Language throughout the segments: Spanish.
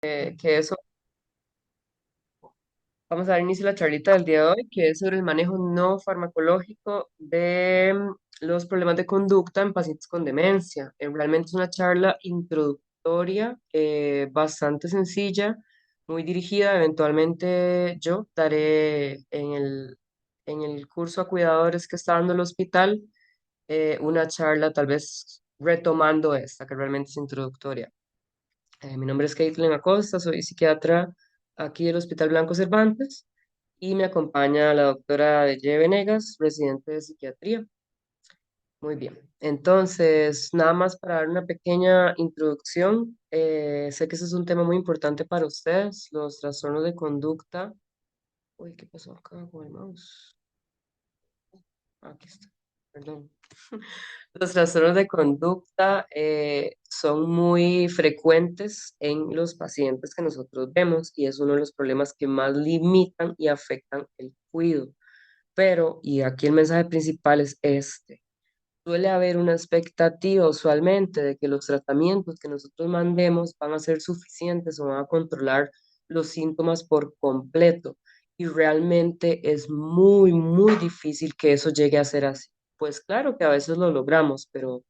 que eso, vamos a dar inicio a la charlita del día de hoy, que es sobre el manejo no farmacológico de los problemas de conducta en pacientes con demencia. Realmente es una charla introductoria, bastante sencilla, muy dirigida. Eventualmente yo daré en el curso a cuidadores que está dando el hospital una charla tal vez retomando esta, que realmente es introductoria. Mi nombre es Caitlin Acosta, soy psiquiatra aquí del Hospital Blanco Cervantes y me acompaña la doctora Ye Venegas, residente de psiquiatría. Muy bien. Entonces, nada más para dar una pequeña introducción, sé que ese es un tema muy importante para ustedes, los trastornos de conducta. Uy, ¿qué pasó acá con el mouse? Aquí está, perdón. Los trastornos de conducta son muy frecuentes en los pacientes que nosotros vemos y es uno de los problemas que más limitan y afectan el cuidado. Pero, y aquí el mensaje principal es este, suele haber una expectativa usualmente de que los tratamientos que nosotros mandemos van a ser suficientes o van a controlar los síntomas por completo. Y realmente es muy, muy difícil que eso llegue a ser así. Pues claro que a veces lo logramos, pero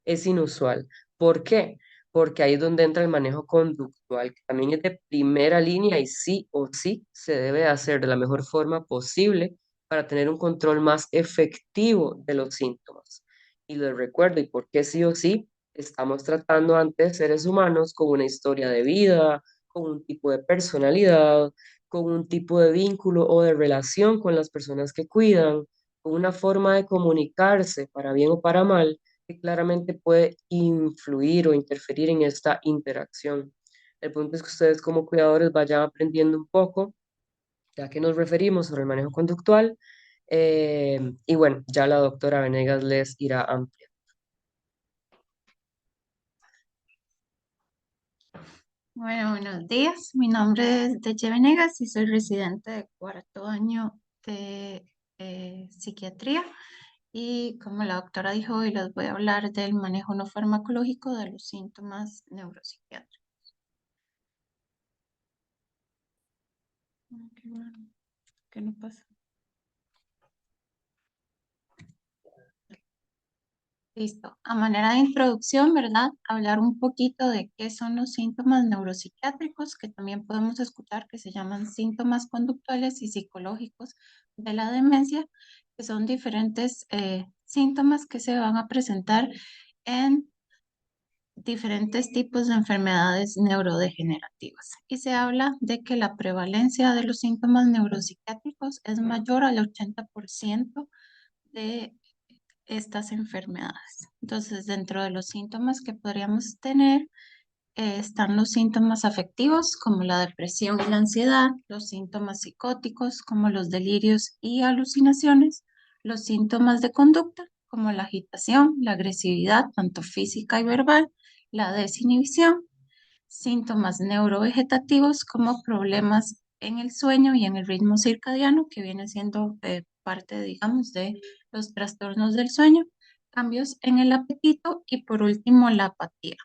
es inusual. ¿Por qué? Porque ahí es donde entra el manejo conductual, que también es de primera línea y sí o sí se debe hacer de la mejor forma posible para tener un control más efectivo de los síntomas. Y les recuerdo, y por qué sí o sí, estamos tratando ante seres humanos con una historia de vida, con un tipo de personalidad, con un tipo de vínculo o de relación con las personas que cuidan, con una forma de comunicarse, para bien o para mal que claramente puede influir o interferir en esta interacción. El punto es que ustedes como cuidadores vayan aprendiendo un poco, ya que nos referimos sobre el manejo conductual, y bueno, ya la doctora Venegas les irá ampliando. Bueno, buenos días. Mi nombre es Deche Venegas y soy residente de cuarto año de psiquiatría. Y como la doctora dijo, hoy les voy a hablar del manejo no farmacológico de los síntomas neuropsiquiátricos. Qué raro, ¿qué no pasa? Listo. A manera de introducción, ¿verdad? Hablar un poquito de qué son los síntomas neuropsiquiátricos, que también podemos escuchar que se llaman síntomas conductuales y psicológicos de la demencia, que son diferentes síntomas que se van a presentar en diferentes tipos de enfermedades neurodegenerativas. Y se habla de que la prevalencia de los síntomas neuropsiquiátricos es mayor al 80% de estas enfermedades. Entonces, dentro de los síntomas que podríamos tener, están los síntomas afectivos como la depresión y la ansiedad, los síntomas psicóticos como los delirios y alucinaciones, los síntomas de conducta como la agitación, la agresividad, tanto física y verbal, la desinhibición, síntomas neurovegetativos como problemas en el sueño y en el ritmo circadiano, que viene siendo parte, digamos, de los trastornos del sueño, cambios en el apetito y por último la apatía,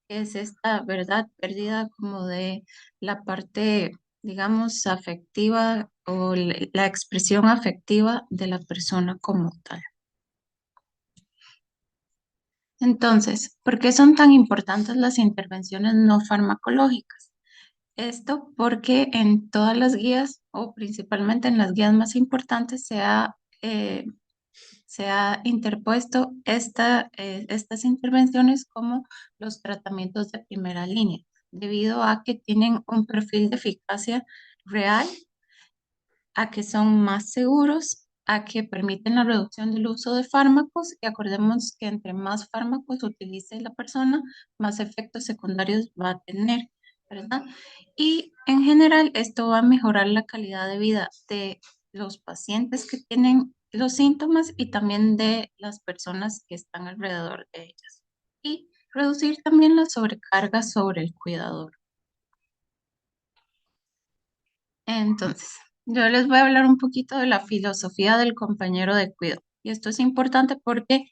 que es esta, ¿verdad?, pérdida como de la parte, digamos, afectiva o la expresión afectiva de la persona como tal. Entonces, ¿por qué son tan importantes las intervenciones no farmacológicas? Esto porque en todas las guías, o principalmente en las guías más importantes, se ha interpuesto estas intervenciones como los tratamientos de primera línea, debido a que tienen un perfil de eficacia real, a que son más seguros, a que permiten la reducción del uso de fármacos, y acordemos que entre más fármacos utilice la persona, más efectos secundarios va a tener, ¿verdad? Y en general esto va a mejorar la calidad de vida de los pacientes que tienen los síntomas y también de las personas que están alrededor de ellas. Y reducir también la sobrecarga sobre el cuidador. Entonces, yo les voy a hablar un poquito de la filosofía del compañero de cuidado. Y esto es importante porque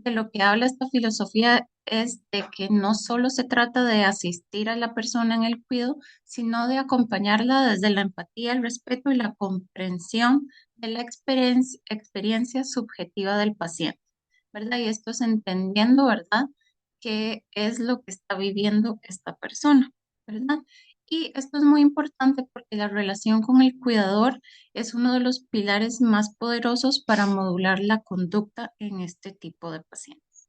de lo que habla esta filosofía es de que no solo se trata de asistir a la persona en el cuidado, sino de acompañarla desde la empatía, el respeto y la comprensión de la experiencia subjetiva del paciente, ¿verdad? Y esto es entendiendo, ¿verdad?, qué es lo que está viviendo esta persona, ¿verdad? Y esto es muy importante porque la relación con el cuidador es uno de los pilares más poderosos para modular la conducta en este tipo de pacientes.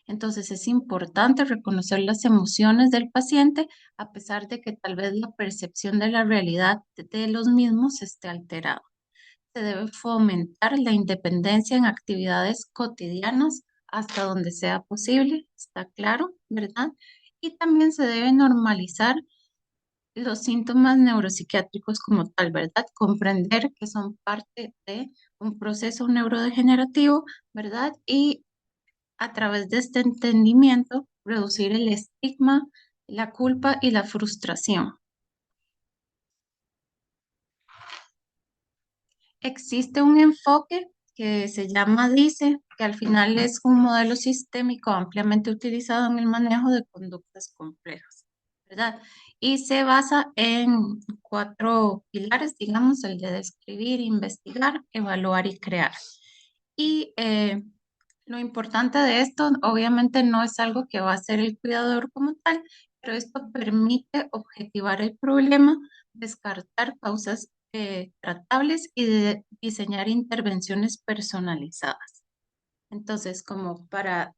Entonces es importante reconocer las emociones del paciente a pesar de que tal vez la percepción de la realidad de los mismos esté alterada. Se debe fomentar la independencia en actividades cotidianas hasta donde sea posible, está claro, ¿verdad? Y también se debe normalizar los síntomas neuropsiquiátricos como tal, ¿verdad? Comprender que son parte de un proceso neurodegenerativo, ¿verdad? Y a través de este entendimiento, reducir el estigma, la culpa y la frustración. Existe un enfoque que se llama DICE, que al final es un modelo sistémico ampliamente utilizado en el manejo de conductas complejas, ¿verdad? Y se basa en cuatro pilares, digamos, el de describir, investigar, evaluar y crear. Y lo importante de esto, obviamente, no es algo que va a hacer el cuidador como tal, pero esto permite objetivar el problema, descartar causas tratables y diseñar intervenciones personalizadas. Entonces, como para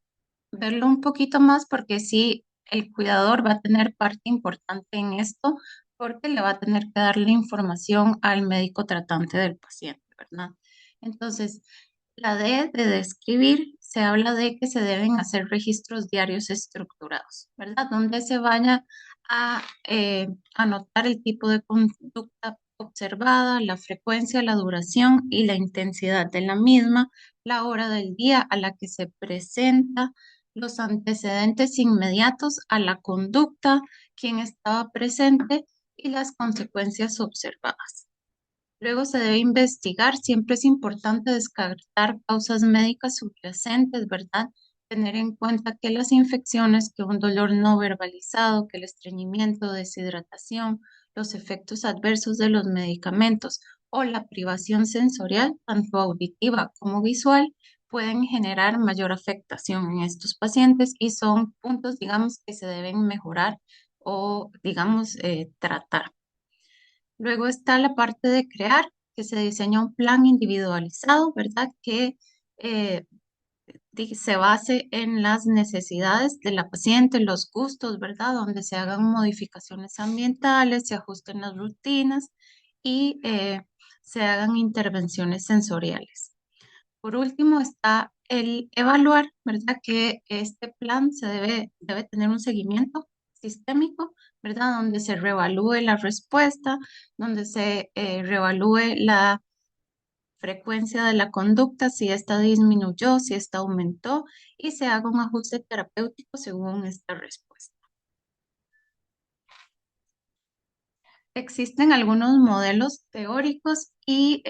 verlo un poquito más, porque sí, el cuidador va a tener parte importante en esto, porque le va a tener que dar la información al médico tratante del paciente, ¿verdad? Entonces, la D de describir, se habla de que se deben hacer registros diarios estructurados, ¿verdad? Donde se vaya a anotar el tipo de conducta observada, la frecuencia, la duración y la intensidad de la misma, la hora del día a la que se presenta, los antecedentes inmediatos a la conducta, quién estaba presente y las consecuencias observadas. Luego se debe investigar, siempre es importante descartar causas médicas subyacentes, ¿verdad? Tener en cuenta que las infecciones, que un dolor no verbalizado, que el estreñimiento, deshidratación, los efectos adversos de los medicamentos o la privación sensorial, tanto auditiva como visual, pueden generar mayor afectación en estos pacientes y son puntos, digamos, que se deben mejorar o, digamos, tratar. Luego está la parte de crear, que se diseña un plan individualizado, ¿verdad? Que eh, se base en las necesidades de la paciente, los gustos, ¿verdad? Donde se hagan modificaciones ambientales, se ajusten las rutinas y se hagan intervenciones sensoriales. Por último está el evaluar, ¿verdad? Que este plan debe tener un seguimiento sistémico, ¿verdad? Donde se reevalúe la respuesta, donde se reevalúe la frecuencia de la conducta, si esta disminuyó, si esta aumentó, y se haga un ajuste terapéutico según esta respuesta. Existen algunos modelos teóricos y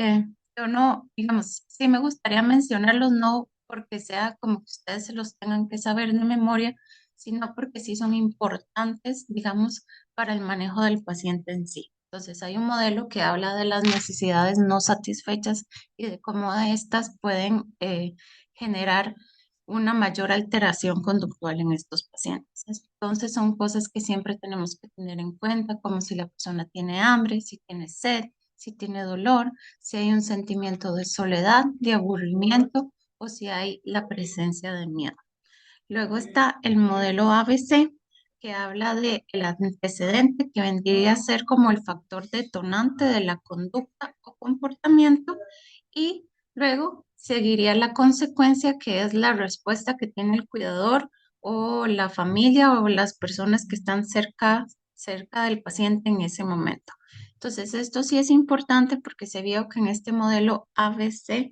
yo no, digamos, sí me gustaría mencionarlos, no porque sea como que ustedes se los tengan que saber de memoria, sino porque sí son importantes, digamos, para el manejo del paciente en sí. Entonces, hay un modelo que habla de las necesidades no satisfechas y de cómo estas pueden generar una mayor alteración conductual en estos pacientes. Entonces son cosas que siempre tenemos que tener en cuenta, como si la persona tiene hambre, si tiene sed, si tiene dolor, si hay un sentimiento de soledad, de aburrimiento o si hay la presencia de miedo. Luego está el modelo ABC, que habla de el antecedente, que vendría a ser como el factor detonante de la conducta o comportamiento, y luego seguiría la consecuencia, que es la respuesta que tiene el cuidador o la familia o las personas que están cerca del paciente en ese momento. Entonces, esto sí es importante porque se vio que en este modelo ABC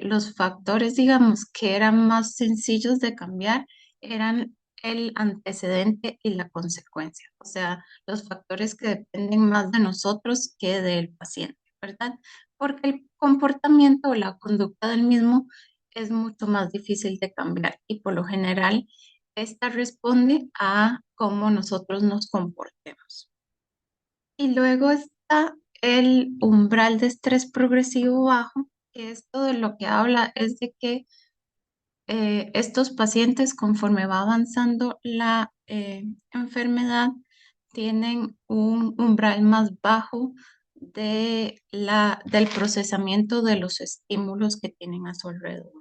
los factores, digamos, que eran más sencillos de cambiar eran el antecedente y la consecuencia, o sea, los factores que dependen más de nosotros que del paciente, ¿verdad? Porque el comportamiento o la conducta del mismo es mucho más difícil de cambiar y por lo general esta responde a cómo nosotros nos comportemos. Y luego está el umbral de estrés progresivo bajo, que esto de lo que habla es de que estos pacientes, conforme va avanzando la enfermedad, tienen un umbral más bajo del procesamiento de los estímulos que tienen a su alrededor.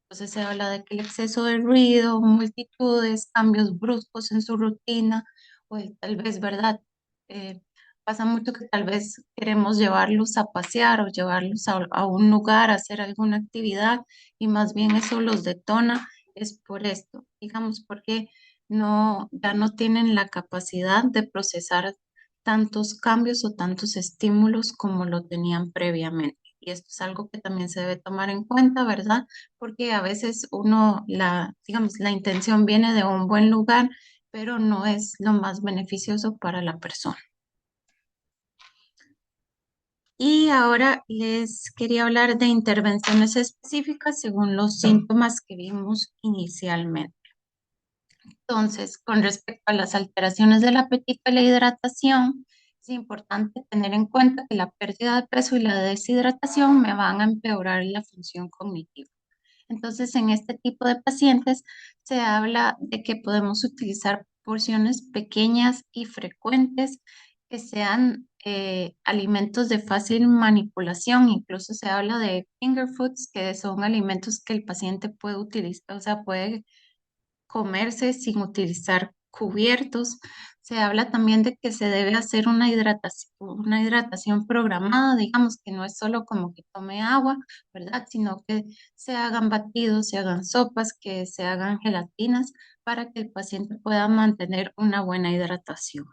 Entonces se habla de que el exceso de ruido, multitudes, cambios bruscos en su rutina, o tal vez, ¿verdad? Eh, Pasa mucho que tal vez queremos llevarlos a pasear o llevarlos a un lugar a hacer alguna actividad y más bien eso los detona, es por esto, digamos, porque ya no tienen la capacidad de procesar tantos cambios o tantos estímulos como lo tenían previamente. Y esto es algo que también se debe tomar en cuenta, ¿verdad? Porque a veces digamos, la intención viene de un buen lugar, pero no es lo más beneficioso para la persona. Y ahora les quería hablar de intervenciones específicas según los síntomas que vimos inicialmente. Entonces, con respecto a las alteraciones del apetito y la hidratación, es importante tener en cuenta que la pérdida de peso y la deshidratación me van a empeorar la función cognitiva. Entonces, en este tipo de pacientes se habla de que podemos utilizar porciones pequeñas y frecuentes que sean alimentos de fácil manipulación. Incluso se habla de finger foods, que son alimentos que el paciente puede utilizar, o sea, puede comerse sin utilizar cubiertos. Se habla también de que se debe hacer una hidratación programada, digamos que no es solo como que tome agua, ¿verdad? Sino que se hagan batidos, se hagan sopas, que se hagan gelatinas para que el paciente pueda mantener una buena hidratación.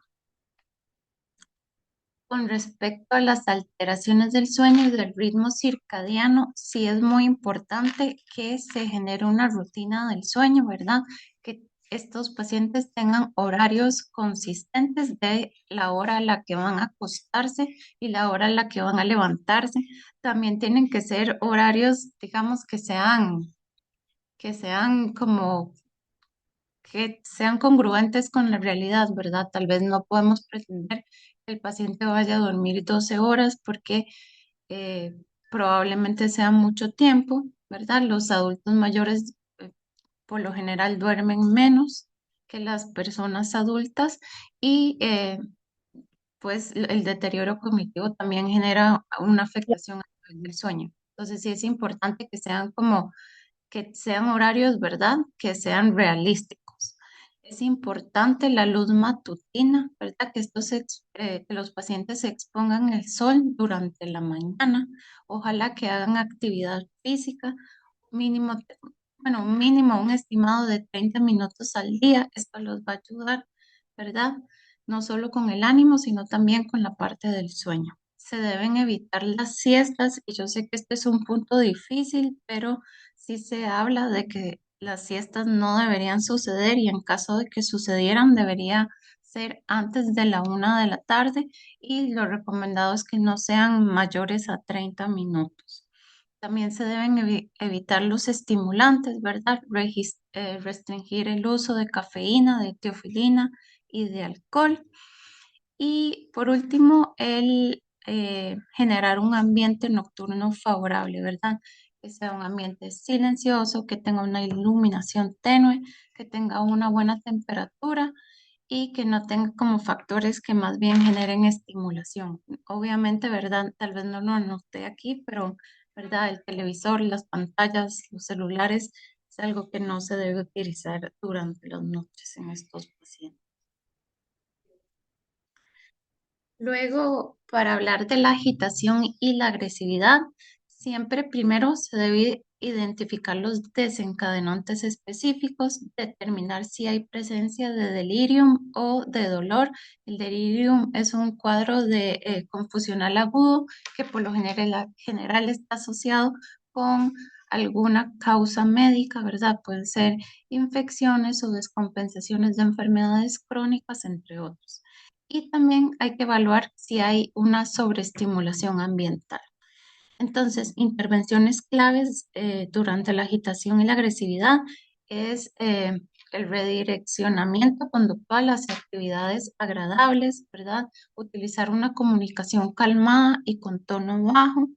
Con respecto a las alteraciones del sueño y del ritmo circadiano, sí es muy importante que se genere una rutina del sueño, ¿verdad? Que estos pacientes tengan horarios consistentes de la hora a la que van a acostarse y la hora a la que van a levantarse. También tienen que ser horarios, digamos, que sean como que sean congruentes con la realidad, ¿verdad? Tal vez no podemos pretender que el paciente vaya a dormir 12 horas porque eh, probablemente sea mucho tiempo, ¿verdad? Los adultos mayores por lo general duermen menos que las personas adultas y pues el deterioro cognitivo también genera una afectación del sueño. Entonces sí es importante que sean horarios, ¿verdad? Que sean realísticos. Es importante la luz matutina, ¿verdad? Que los pacientes se expongan al sol durante la mañana. Ojalá que hagan actividad física, mínimo, bueno, un mínimo, un estimado de 30 minutos al día. Esto los va a ayudar, ¿verdad? No solo con el ánimo, sino también con la parte del sueño. Se deben evitar las siestas y yo sé que este es un punto difícil, pero sí se habla de que las siestas no deberían suceder y en caso de que sucedieran debería ser antes de la 1 de la tarde y lo recomendado es que no sean mayores a 30 minutos. También se deben evitar los estimulantes, ¿verdad? Restringir el uso de cafeína, de teofilina y de alcohol. Y por último, el generar un ambiente nocturno favorable, ¿verdad? Que sea un ambiente silencioso, que tenga una iluminación tenue, que tenga una buena temperatura y que no tenga como factores que más bien generen estimulación. Obviamente, ¿verdad? Tal vez no lo anoté aquí, pero, ¿verdad? El televisor, las pantallas, los celulares es algo que no se debe utilizar durante las noches en estos pacientes. Luego, para hablar de la agitación y la agresividad, siempre primero se debe identificar los desencadenantes específicos, determinar si hay presencia de delirium o de dolor. El delirium es un cuadro de confusional agudo que por lo general está asociado con alguna causa médica, ¿verdad? Pueden ser infecciones o descompensaciones de enfermedades crónicas, entre otros. Y también hay que evaluar si hay una sobreestimulación ambiental. Entonces, intervenciones claves durante la agitación y la agresividad es el redireccionamiento conductual hacia actividades agradables, ¿verdad? Utilizar una comunicación calmada y con tono bajo,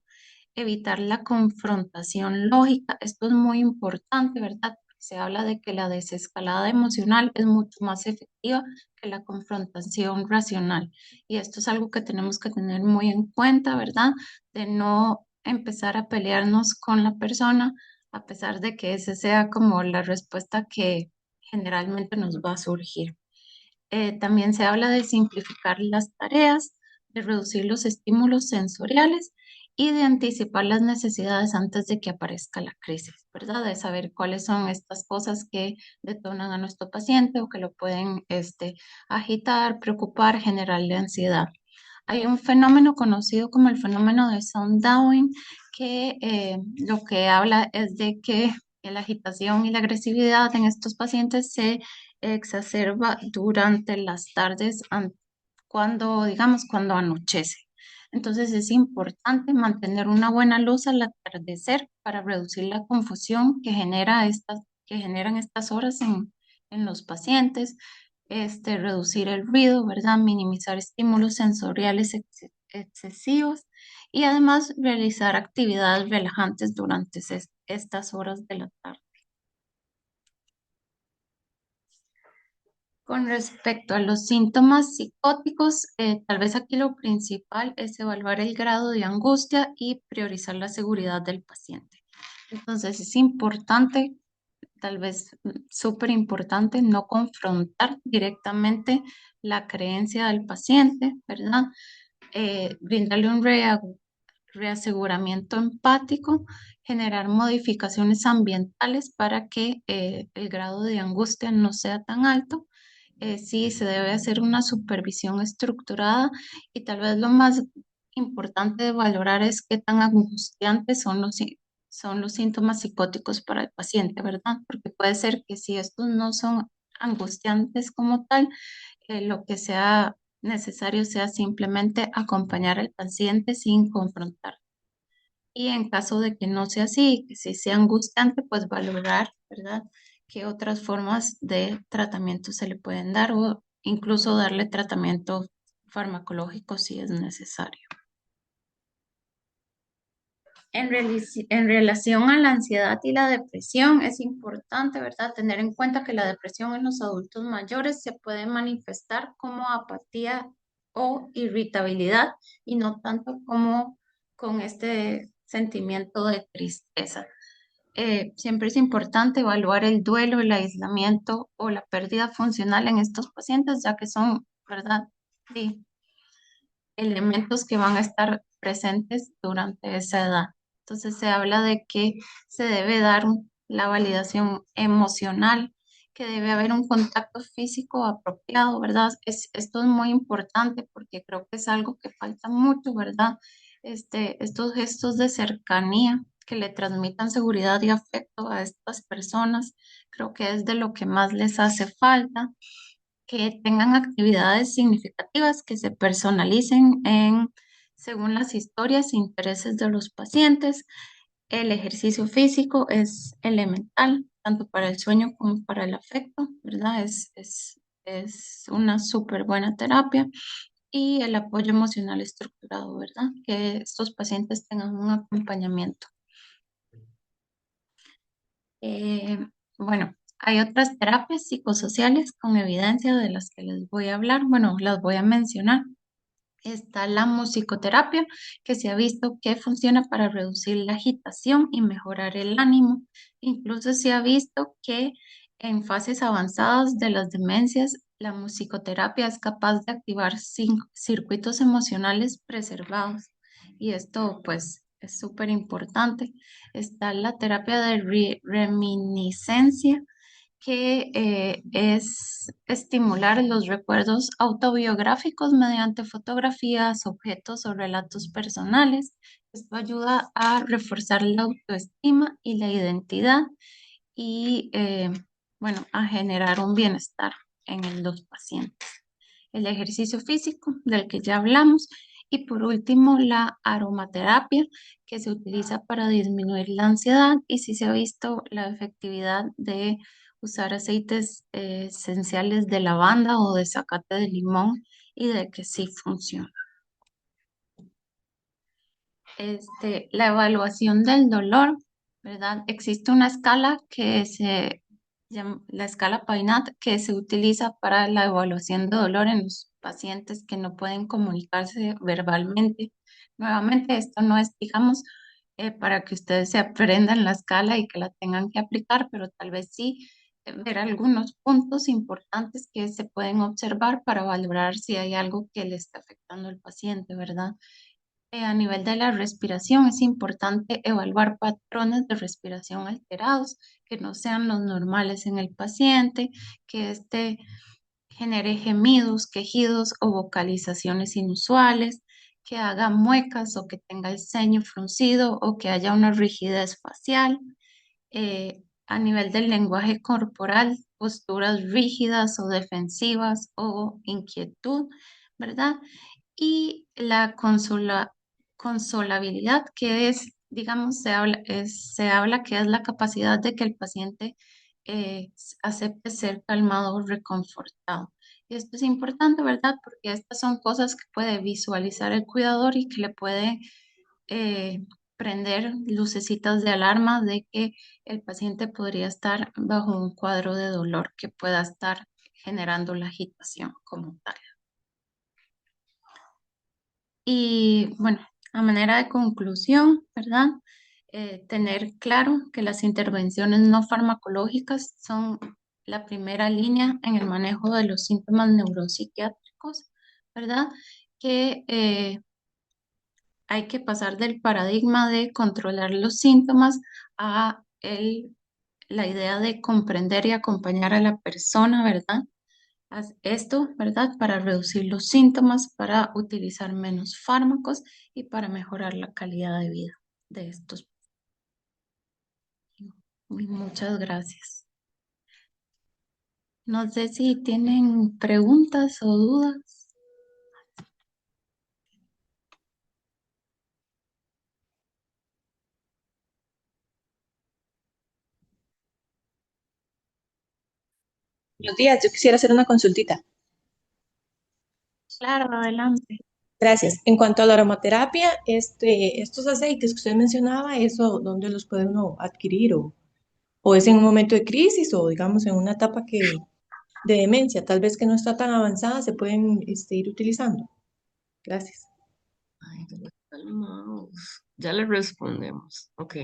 evitar la confrontación lógica. Esto es muy importante, ¿verdad? Se habla de que la desescalada emocional es mucho más efectiva que la confrontación racional. Y esto es algo que tenemos que tener muy en cuenta, ¿verdad? De no empezar a pelearnos con la persona, a pesar de que esa sea como la respuesta que generalmente nos va a surgir. También se habla de simplificar las tareas, de reducir los estímulos sensoriales y de anticipar las necesidades antes de que aparezca la crisis, ¿verdad? De saber cuáles son estas cosas que detonan a nuestro paciente o que lo pueden agitar, preocupar, generarle ansiedad. Hay un fenómeno conocido como el fenómeno de Sundowning, que lo que habla es de que la agitación y la agresividad en estos pacientes se exacerba durante las tardes cuando, digamos, cuando anochece. Entonces es importante mantener una buena luz al atardecer para reducir la confusión que generan estas horas en los pacientes, reducir el ruido, ¿verdad? Minimizar estímulos sensoriales excesivos y además realizar actividades relajantes durante estas horas de la tarde. Con respecto a los síntomas psicóticos, tal vez aquí lo principal es evaluar el grado de angustia y priorizar la seguridad del paciente. Entonces es importante, tal vez súper importante, no confrontar directamente la creencia del paciente, ¿verdad? Brindarle un reaseguramiento empático, generar modificaciones ambientales para que el grado de angustia no sea tan alto. Sí, se debe hacer una supervisión estructurada y tal vez lo más importante de valorar es qué tan angustiantes son los síntomas psicóticos para el paciente, ¿verdad? Porque puede ser que si estos no son angustiantes como tal, lo que sea necesario sea simplemente acompañar al paciente sin confrontar. Y en caso de que no sea así, que sí sea angustiante, pues valorar, ¿verdad? Qué otras formas de tratamiento se le pueden dar o incluso darle tratamiento farmacológico si es necesario. En relación a la ansiedad y la depresión, es importante, ¿verdad?, tener en cuenta que la depresión en los adultos mayores se puede manifestar como apatía o irritabilidad y no tanto como con este sentimiento de tristeza. Siempre es importante evaluar el duelo, el aislamiento o la pérdida funcional en estos pacientes, ya que son, ¿verdad?, sí, elementos que van a estar presentes durante esa edad. Entonces se habla de que se debe dar la validación emocional, que debe haber un contacto físico apropiado, ¿verdad? Esto es muy importante porque creo que es algo que falta mucho, ¿verdad? Estos gestos de cercanía que le transmitan seguridad y afecto a estas personas, creo que es de lo que más les hace falta, que tengan actividades significativas que se personalicen según las historias e intereses de los pacientes. El ejercicio físico es elemental, tanto para el sueño como para el afecto, ¿verdad? Es una súper buena terapia. Y el apoyo emocional estructurado, ¿verdad? Que estos pacientes tengan un acompañamiento. Eh, bueno, hay otras terapias psicosociales con evidencia de las que les voy a hablar, bueno, las voy a mencionar. Está la musicoterapia, que se ha visto que funciona para reducir la agitación y mejorar el ánimo. Incluso se ha visto que en fases avanzadas de las demencias, la musicoterapia es capaz de activar circuitos emocionales preservados. Y esto, pues, es súper importante. Está la terapia de reminiscencia, que es estimular los recuerdos autobiográficos mediante fotografías, objetos o relatos personales. Esto ayuda a reforzar la autoestima y la identidad y, bueno, a generar un bienestar en los pacientes. El ejercicio físico, del que ya hablamos, Y por último, la aromaterapia, que se utiliza para disminuir la ansiedad y sí se ha visto la efectividad de usar aceites esenciales de lavanda o de zacate de limón y de que sí funciona. La evaluación del dolor, ¿verdad? Existe una escala que se llama la escala PAINAT que se utiliza para la evaluación de dolor en los pacientes que no pueden comunicarse verbalmente. Nuevamente, esto no es, digamos, para que ustedes se aprendan la escala y que la tengan que aplicar, pero tal vez sí ver algunos puntos importantes que se pueden observar para valorar si hay algo que le está afectando al paciente, ¿verdad? A nivel de la respiración es importante evaluar patrones de respiración alterados que no sean los normales en el paciente, que este genere gemidos, quejidos o vocalizaciones inusuales, que haga muecas o que tenga el ceño fruncido o que haya una rigidez facial. A nivel del lenguaje corporal, posturas rígidas o defensivas o inquietud, ¿verdad? Y la consolabilidad, que es, digamos, se habla que es la capacidad de que el paciente acepte ser calmado o reconfortado. Y esto es importante, ¿verdad? Porque estas son cosas que puede visualizar el cuidador y que le puede eh, prender lucecitas de alarma de que el paciente podría estar bajo un cuadro de dolor que pueda estar generando la agitación como tal. Y bueno, a manera de conclusión, ¿verdad? Tener claro que las intervenciones no farmacológicas son la primera línea en el manejo de los síntomas neuropsiquiátricos, ¿verdad? Que hay que pasar del paradigma de controlar los síntomas a la idea de comprender y acompañar a la persona, ¿verdad? Haz esto, ¿verdad? Para reducir los síntomas, para utilizar menos fármacos y para mejorar la calidad de vida de estos. Muchas gracias. No sé si tienen preguntas o dudas. Buenos días, yo quisiera hacer una consultita. Claro, adelante. Gracias. En cuanto a la aromaterapia, estos aceites que usted mencionaba, ¿eso dónde los puede uno adquirir? ¿O es en un momento de crisis o digamos en una etapa de demencia, tal vez que no está tan avanzada, se pueden ir utilizando? Gracias. Ay, calmaos. Ya le respondemos. Ok.